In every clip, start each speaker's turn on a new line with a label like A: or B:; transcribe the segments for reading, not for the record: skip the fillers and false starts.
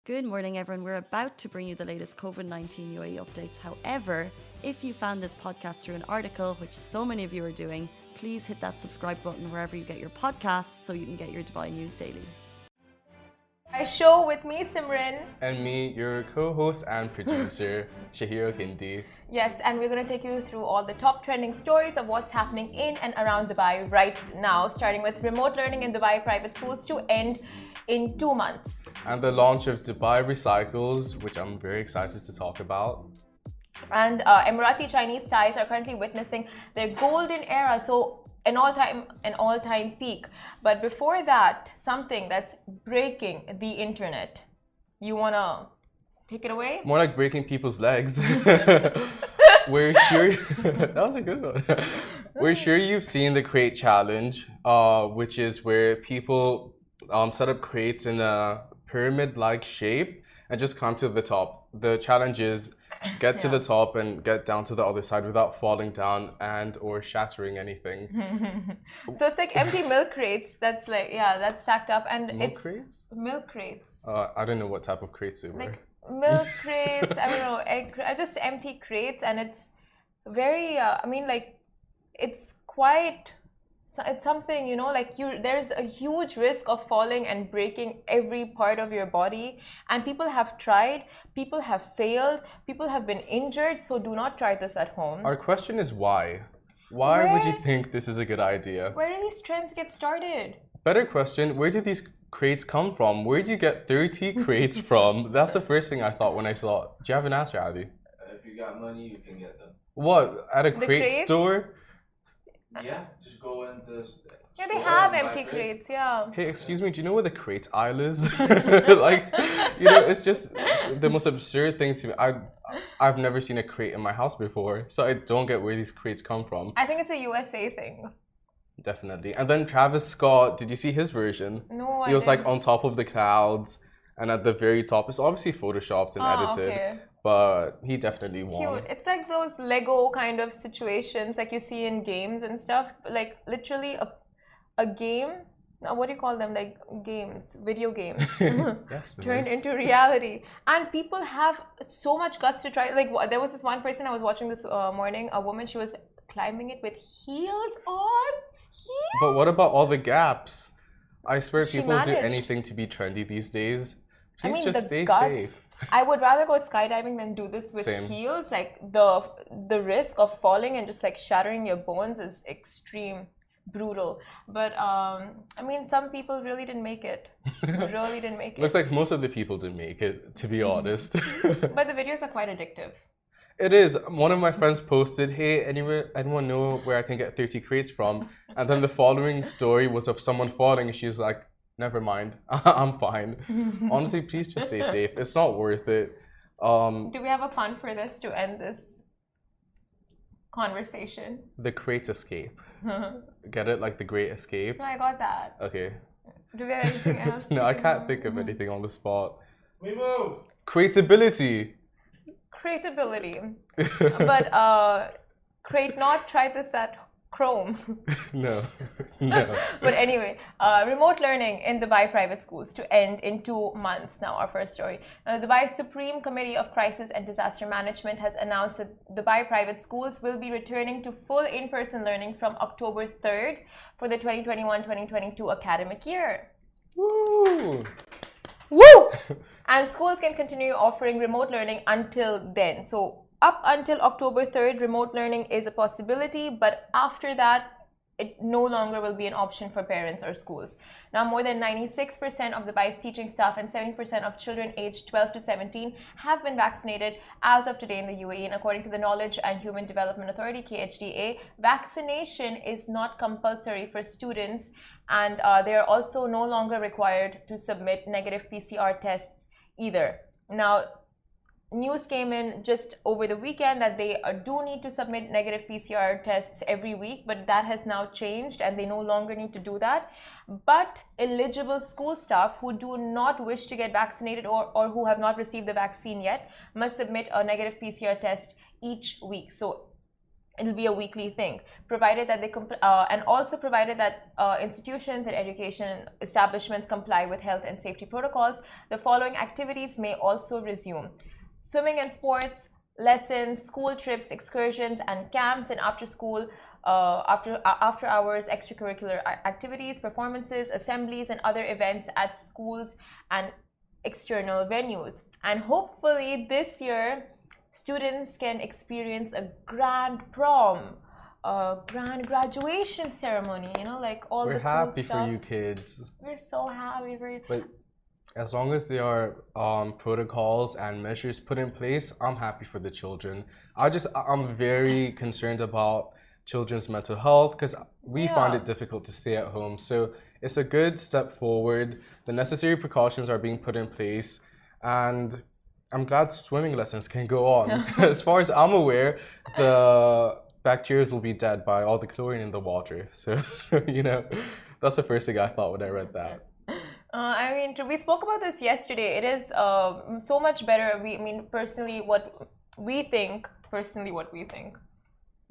A: Good morning, everyone. We're about to bring you the latest COVID-19 UAE updates. However, if you found this podcast through an article, which so many of you are doing, please hit that subscribe button wherever you get your podcasts so you can get your Dubai news daily.
B: My show with me, Simran.
C: And me, your co-host and producer, Shahira Kindi.
B: Yes, and we're going to take you through all the top trending stories of what's happening in and around Dubai right now, starting with remote learning in Dubai private schools to end in 2 months.
C: And the launch of Dubai Recycles, which I'm very excited to talk about.
B: And Emirati-Chinese ties are currently witnessing their golden era, so an all-time peak. But before that, something that's breaking the internet. You want to take it away?
C: More like breaking people's legs. We're sure that was a good one. We're sure you've seen the crate challenge, which is where people set up crates in a pyramid-like shape and just climb to the top. The challenge is get to the top and get down to the other side without falling down and or shattering anything.
B: So it's like empty milk crates that's like, that's stacked up, and
C: Milk crates?
B: Milk crates.
C: I don't know what type of crates they were.
B: Like milk crates, I don't know, just empty crates, and it's very, it's quite, it's something, like there's a huge risk of falling and breaking every part of your body, and people have tried, people have failed, people have been injured, so do not try this at home.
C: Our question is why? Why would you think this is a good idea?
B: Where do these trends get started?
C: Better question, where did these crates come from? Where did you get 30 crates from? That's the first thing I thought when I saw it. Do you have an answer, Adi?
D: If you got money, you can get them.
C: What? At a crate
B: crates?
C: Store?
D: Yeah, just go into.
B: Yeah, they have empty crates, yeah.
C: Hey, excuse me, do you know where the crate aisle is? Like, it's just the most absurd thing to me. I've never seen a crate in my house before, so I don't get where these crates come from.
B: I think it's a USA thing.
C: Definitely. And then Travis Scott, did you see his version?
B: No,
C: He was like on top of the clouds, and at the very top, it's obviously photoshopped and edited.
B: Okay.
C: But he definitely won.
B: Cute. It's like those Lego kind of situations like you see in games and stuff. Like literally a game. What do you call them? Like games, video games,
C: Yes,
B: turned into reality. And people have so much guts to try. Like there was this one person I was watching this morning. A woman. She was climbing it with heels on. Heels.
C: But what about all the gaps? I swear
B: She
C: people do
B: managed.
C: anything to be trendy these days.
B: I
C: Please
B: mean,
C: just
B: the
C: stay
B: guts.
C: safe.
B: I would rather go skydiving than do this with
C: Same.
B: heels. Like the risk of falling and just like shattering your bones is extreme, brutal. But some people really didn't make it. Really didn't make it.
C: Looks like most of the people didn't make it, to be honest.
B: But the videos are quite addictive.
C: It is. One of my friends posted, hey, anyone know where I can get 30 crates from? And then the following story was of someone falling, and she's like, never mind, I'm fine. Honestly, please just stay safe. It's not worth it.
B: Do we have a pun for this to end this conversation?
C: The crate escape. Get it? Like the great escape?
B: No, I got that.
C: Okay.
B: Do we have anything else?
C: No, I can't think of anything on the spot.
D: We move.
C: Crateability.
B: Creatability. But crate not, try this at Chrome.
C: No.
B: But anyway, remote learning in Dubai private schools to end in 2 months. Now, our first story. Now, the Dubai Supreme Committee of Crisis and Disaster Management has announced that Dubai private schools will be returning to full in-person learning from October 3rd for the 2021-2022 academic year.
C: Woo!
B: Woo! And schools can continue offering remote learning until then. So up until October 3rd, remote learning is a possibility, but after that, it no longer will be an option for parents or schools. Now, more than 96% of Dubai's teaching staff and 70% of children aged 12 to 17 have been vaccinated as of today in the UAE. And according to the Knowledge and Human Development Authority, KHDA, vaccination is not compulsory for students, and they are also no longer required to submit negative PCR tests either. Now, news came in just over the weekend that they do need to submit negative PCR tests every week, but that has now changed and they no longer need to do that. But eligible school staff who do not wish to get vaccinated or who have not received the vaccine yet must submit a negative PCR test each week. So it'll be a weekly thing, provided that and also provided that institutions and education establishments comply with health and safety protocols. The following activities may also resume: swimming and sports lessons, school trips, excursions and camps, and after school after hours extracurricular activities, performances, assemblies and other events at schools and external venues. And hopefully this year students can experience a grand prom, a grand graduation ceremony, you know, like all the cool stuff.
C: We're happy for you kids.
B: We're so happy for you.
C: But as long as there are protocols and measures put in place, I'm happy for the children. I'm very concerned about children's mental health because we find it difficult to stay at home. So it's a good step forward. The necessary precautions are being put in place, and I'm glad swimming lessons can go on. As far as I'm aware, the bacteria will be dead by all the chlorine in the water. So, you know, that's the first thing I thought when I read that.
B: I mean, we spoke about this yesterday. It is so much better. Personally, what we think.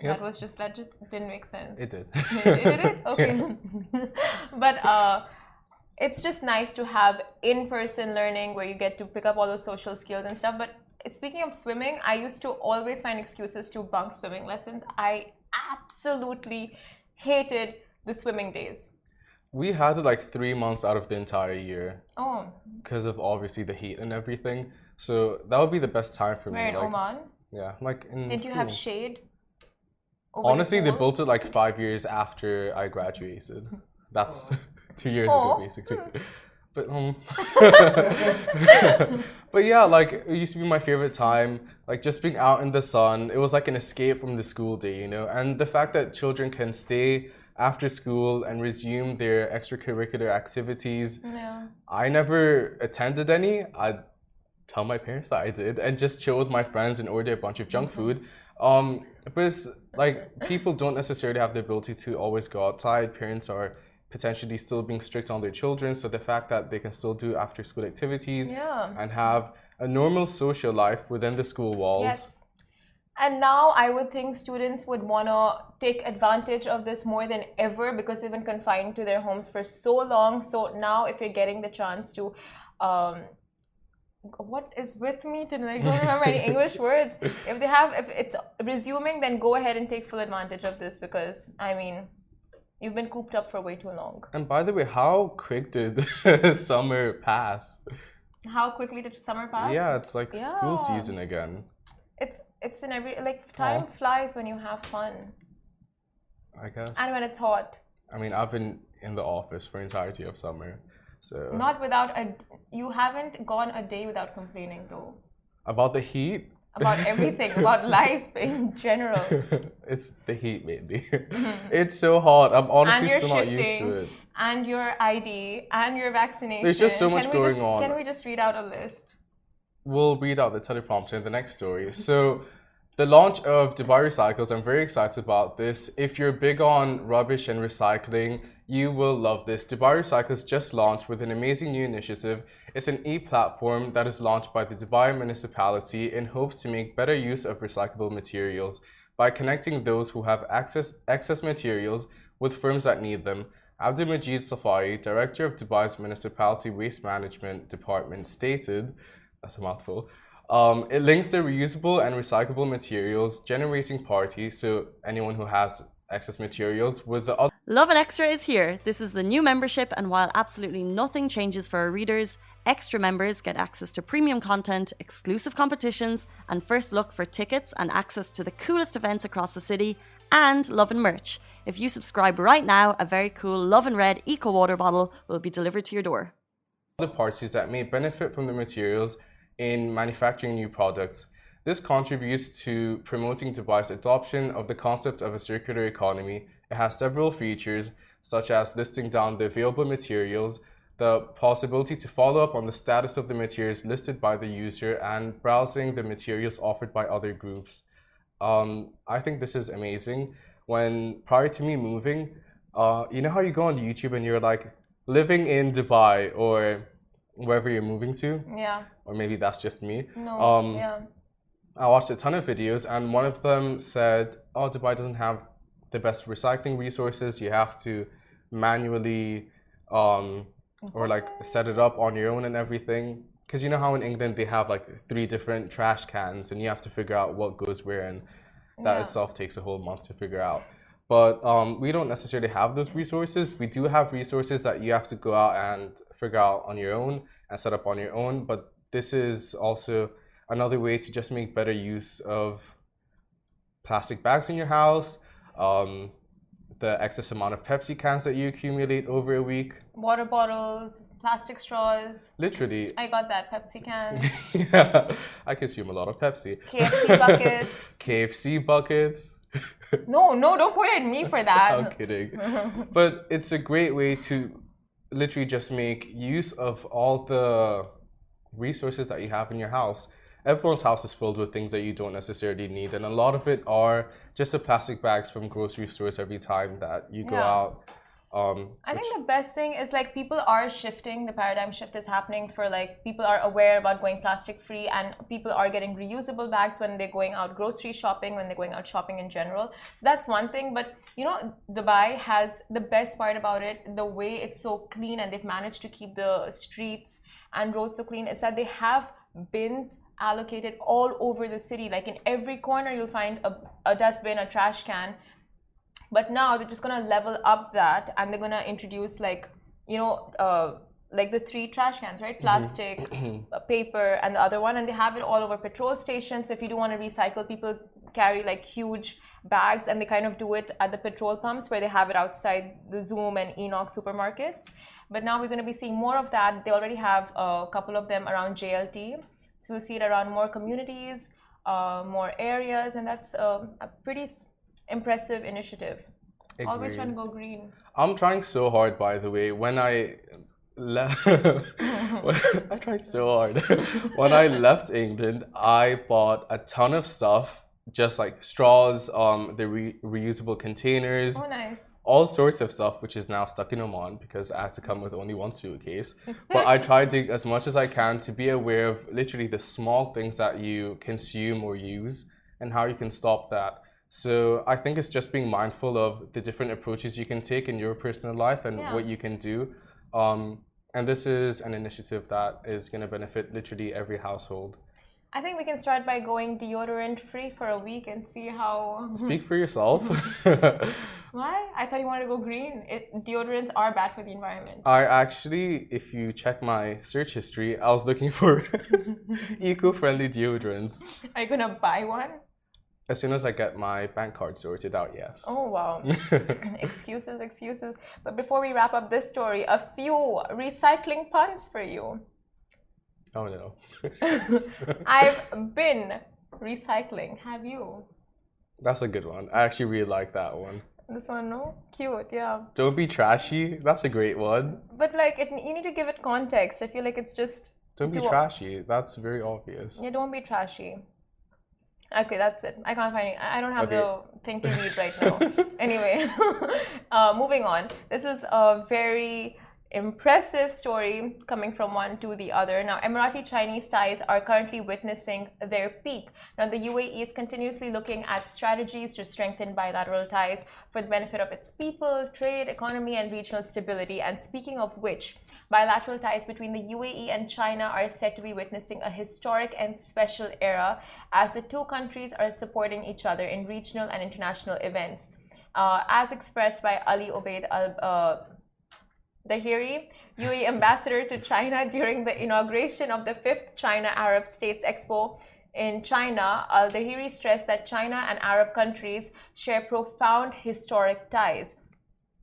B: Yep. That just didn't make sense.
C: It did.
B: Did it? Okay. But it's just nice to have in-person learning where you get to pick up all those social skills and stuff. But speaking of swimming, I used to always find excuses to bunk swimming lessons. I absolutely hated the swimming days.
C: We had it like 3 months out of the entire year.
B: Oh.
C: Because of obviously the heat and everything. So that would be the best time for me.
B: Where in Oman?
C: Yeah, like in
B: Did
C: school.
B: you have shade?
C: Honestly, they built it like 5 years after I graduated. That's 2 years ago, basically. But but yeah, like it used to be my favorite time. Like just being out in the sun, it was like an escape from the school day, you know. And the fact that children can stay after school and resume their extracurricular activities.
B: Yeah.
C: I never attended any. I'd tell my parents that I did and just chill with my friends and order a bunch of junk food. But like people don't necessarily have the ability to always go outside. Parents are potentially still being strict on their children, so the fact that they can still do after school activities and have a normal social life within the school walls.
B: Yes. And now I would think students would want to take advantage of this more than ever because they've been confined to their homes for so long. So now if you're getting the chance to what is with me today? I don't remember any English words. If it's resuming, then go ahead and take full advantage of this because, I mean, you've been cooped up for way too long.
C: And by the way, how quick did summer pass?
B: How quickly did summer pass?
C: Yeah, it's like school season again.
B: It's in every, like, time flies when you have fun.
C: I guess.
B: And when it's hot.
C: I mean, I've been in the office for the entirety of summer. So
B: not without you haven't gone a day without complaining though.
C: About the heat?
B: About everything, about life in general.
C: It's the heat, maybe. It's so hot. I'm honestly still not used to it.
B: And your ID and your vaccination.
C: There's just so much going on.
B: Can we just read out a list?
C: We'll read out the teleprompter in the next story. So the launch of Dubai Recycles, I'm very excited about this. If you're big on rubbish and recycling, you will love this. Dubai Recycles just launched with an amazing new initiative. It's an e-platform that is launched by the Dubai municipality in hopes to make better use of recyclable materials by connecting those who have excess materials with firms that need them. Abdul Majid Safai, director of Dubai's Municipality Waste Management Department, stated, that's a mouthful, it links the reusable and recyclable materials generating party, so anyone who has excess materials, with the other.
A: Lovin Extra is here. This is the new membership, and while absolutely nothing changes for our readers, extra members get access to premium content, exclusive competitions, and first look for tickets and access to the coolest events across the city, and Lovin merch. If you subscribe right now, a very cool Lovin Red Eco Water bottle will be delivered to your door.
C: Other parties that may benefit from the materials in manufacturing new products. This contributes to promoting Dubai's adoption of the concept of a circular economy. It has several features, such as listing down the available materials, the possibility to follow up on the status of the materials listed by the user, and browsing the materials offered by other groups. I think this is amazing. When prior to me moving, you know how you go on YouTube and you're like living in Dubai or wherever you're moving to?
B: Yeah.
C: Or maybe that's just me.
B: No, yeah.
C: I watched a ton of videos, and one of them said, "Oh, Dubai doesn't have the best recycling resources. You have to manually, or like set it up on your own and everything." Because you know how in England they have like 3 different trash cans, and you have to figure out what goes where, and that itself takes a whole month to figure out. But we don't necessarily have those resources. We do have resources that you have to go out and figure out on your own and set up on your own. But this is also another way to just make better use of plastic bags in your house, the excess amount of Pepsi cans that you accumulate over a week.
B: Water bottles, plastic straws.
C: Literally.
B: I got that. Pepsi cans.
C: Yeah, I consume a lot of Pepsi.
B: KFC buckets.
C: KFC buckets.
B: No, don't point at me for that.
C: I'm kidding. But it's a great way to literally just make use of all the resources that you have in your house. Everyone's house is filled with things that you don't necessarily need, and a lot of it are just the plastic bags from grocery stores every time that you go out.
B: I think the best thing is like people are shifting. The paradigm shift is happening for like people are aware about going plastic free, and people are getting reusable bags when they're going out grocery shopping, when they're going out shopping in general. So that's one thing. But you know, Dubai has the best part about it, the way it's so clean, and they've managed to keep the streets and roads so clean, is that they have bins allocated all over the city. Like in every corner you'll find a dustbin, a trash can. But now they're just gonna level up that, and they're gonna introduce like, you know, like the 3 trash cans, right? Plastic, paper, and the other one, and they have it all over petrol stations. So if you do want to recycle, people carry like huge bags, and they kind of do it at the petrol pumps where they have it outside the Zoom and Enoch supermarkets. But now we're going to be seeing more of that. They already have a couple of them around JLT. So we'll see it around more communities, more areas, and that's a pretty impressive initiative.
C: Agreed.
B: Always trying to go green.
C: I'm trying so hard, by the way. When I left, I tried so hard. When I left England, I bought a ton of stuff, just like straws, the reusable containers.
B: Oh, nice.
C: All sorts of stuff, which is now stuck in Oman because I had to come with only 1 suitcase. But I try to, as much as I can, to be aware of literally the small things that you consume or use and how you can stop that. So I think it's just being mindful of the different approaches you can take in your personal life and what you can do. And this is an initiative that is going to benefit literally every household.
B: I think we can start by going deodorant free for a week and see how.
C: Speak for yourself.
B: Why? I thought you wanted to go green. Deodorants are bad for the environment.
C: I actually, if you check my search history, I was looking for eco-friendly deodorants.
B: Are you gonna buy one?
C: As soon as I get my bank card sorted out, yes.
B: Oh, wow. Excuses. But before we wrap up this story, a few recycling puns for you.
C: Oh, no.
B: I've been recycling. Have you?
C: That's a good one. I actually really like that one.
B: This one, no? Cute, yeah.
C: Don't be trashy. That's a great one.
B: But like, you need to give it context. I feel like it's just...
C: Don't be trashy. That's very obvious.
B: Yeah, don't be trashy. Okay, that's it. I can't find it. I don't have the thing to read right now. Anyway, moving on. This is a very impressive story coming from one to the other. Now, Emirati-Chinese ties are currently witnessing their peak. Now, the UAE is continuously looking at strategies to strengthen bilateral ties for the benefit of its people, trade, economy, and regional stability. And speaking of which, bilateral ties between the UAE and China are said to be witnessing a historic and special era as the 2 countries are supporting each other in regional and international events. As expressed by Ali Obaid Dahiri, UAE ambassador to China during the inauguration of the 5th China Arab States Expo in China, Al-Dahiri stressed that China and Arab countries share profound historic ties.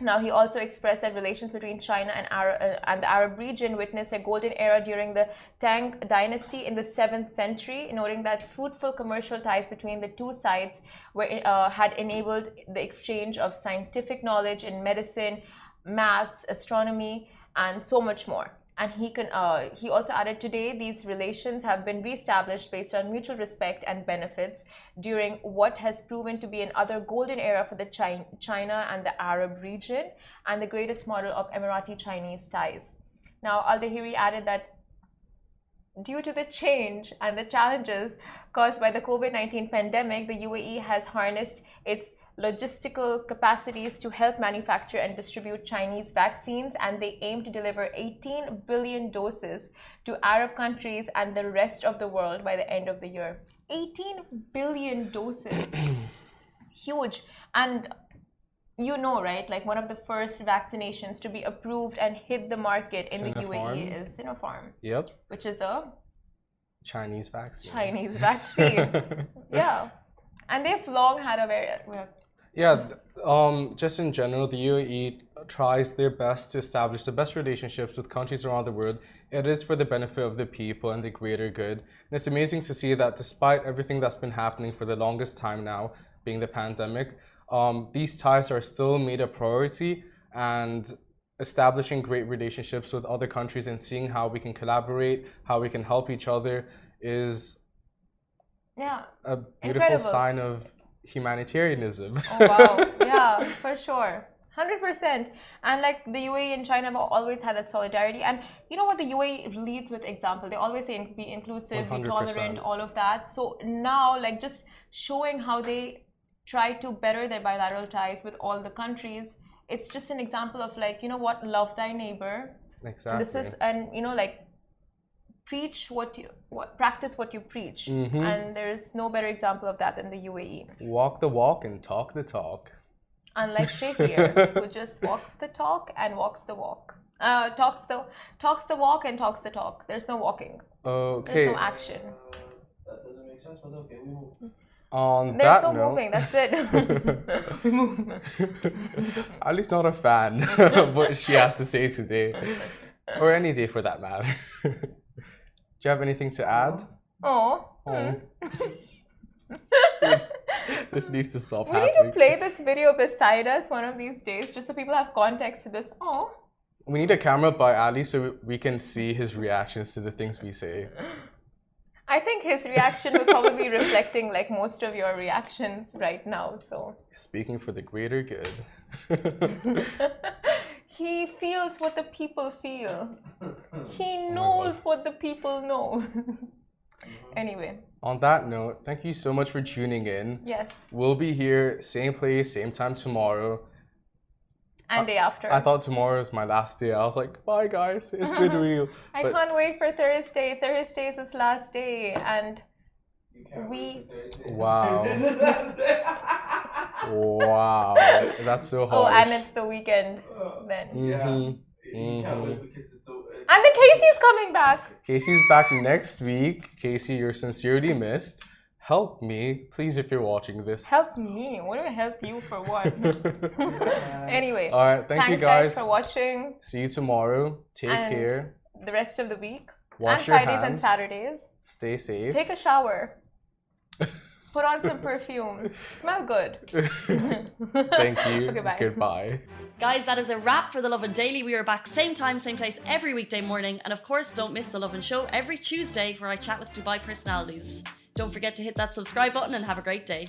B: Now, he also expressed that relations between China and the Arab region witnessed a golden era during the Tang dynasty in the 7th century, noting that fruitful commercial ties between the 2 sides had enabled the exchange of scientific knowledge in medicine, maths, astronomy, and so much more. And he also added, today these relations have been reestablished based on mutual respect and benefits during what has proven to be another golden era for the China and the Arab region, and the greatest model of Emirati-Chinese ties. Now, Al-Dahiri added that due to the change and the challenges caused by the COVID-19 pandemic, the UAE has harnessed its logistical capacities to help manufacture and distribute Chinese vaccines, and they aim to deliver 18 billion doses to Arab countries and the rest of the world by the end of the year. 18 billion doses. Huge. And you know, right? Like one of the first vaccinations to be approved and hit the market in the UAE is Sinopharm.
C: Yep.
B: Which is a
C: Chinese vaccine.
B: Chinese vaccine. Yeah. And they've long had a very...
C: just in general, the UAE tries their best to establish the best relationships with countries around the world. It is for the benefit of the people and the greater good. And it's amazing to see that despite everything that's been happening for the longest time now, being the pandemic, these ties are still made a priority, and establishing great relationships with other countries and seeing how we can collaborate, how we can help each other is a beautiful sign of humanitarianism.
B: Oh wow, yeah, for sure. 100%. And like the UAE and China have always had that solidarity. And you know what, the UAE leads with example. They always say be inclusive, 100%. Be tolerant, all of that. So now like just showing how they try to better their bilateral ties with all the countries, it's just an example of like, you know what, love thy neighbor.
C: Exactly.
B: This is, and you know, like preach practice what you preach. And there's no better example of that than the UAE.
C: Walk the walk and talk the talk.
B: Unlike Sheikh here, who just walks the talk and walks the walk. Talks the walk and talks the talk. There's no walking.
C: Okay.
B: There's no action.
D: That doesn't make sense, but okay, we move.
B: There's no moving, that's it. We move.
C: Ali's not a fan of what she has to say today, or any day for that matter. Do you have anything to add?
B: Oh.
C: This needs to stop
B: We
C: happening.
B: need to play this video beside us one of these days, just so people have context to this. Oh.
C: We need a camera by Ali so we can see his reactions to the things we say.
B: I think his reaction will probably be reflecting like most of your reactions right now. So
C: speaking for the greater good.
B: He feels what the people feel. He knows what the people know. Anyway.
C: On that note, thank you so much for tuning in.
B: Yes.
C: We'll be here, same place, same time tomorrow.
B: And day after.
C: I thought tomorrow was my last day. I was like, bye guys, it's been real.
B: I can't wait for Thursday. Thursday is his last day, and
C: Wow. Wow, that's so hard.
B: Oh, and it's the weekend then.
C: And
B: then Casey's coming back.
C: Casey's back next week. Casey, you're sincerely missed. Help me, please, if you're watching this.
B: Help me? What do I help you for what? Anyway.
C: All right, thanks you
B: guys for watching.
C: See you tomorrow. Take care.
B: The rest of the week.
C: Wash your
B: Fridays
C: hands.
B: and Saturdays.
C: Stay safe.
B: Take a shower. Put on some perfume. Smell good.
C: Thank you.
B: Okay, bye.
C: Goodbye.
A: Guys, that is a wrap for the Lovin Daily. We are back same time, same place every weekday morning. And of course, don't miss the Lovin Show every Tuesday where I chat with Dubai personalities. Don't forget to hit that subscribe button and have a great day.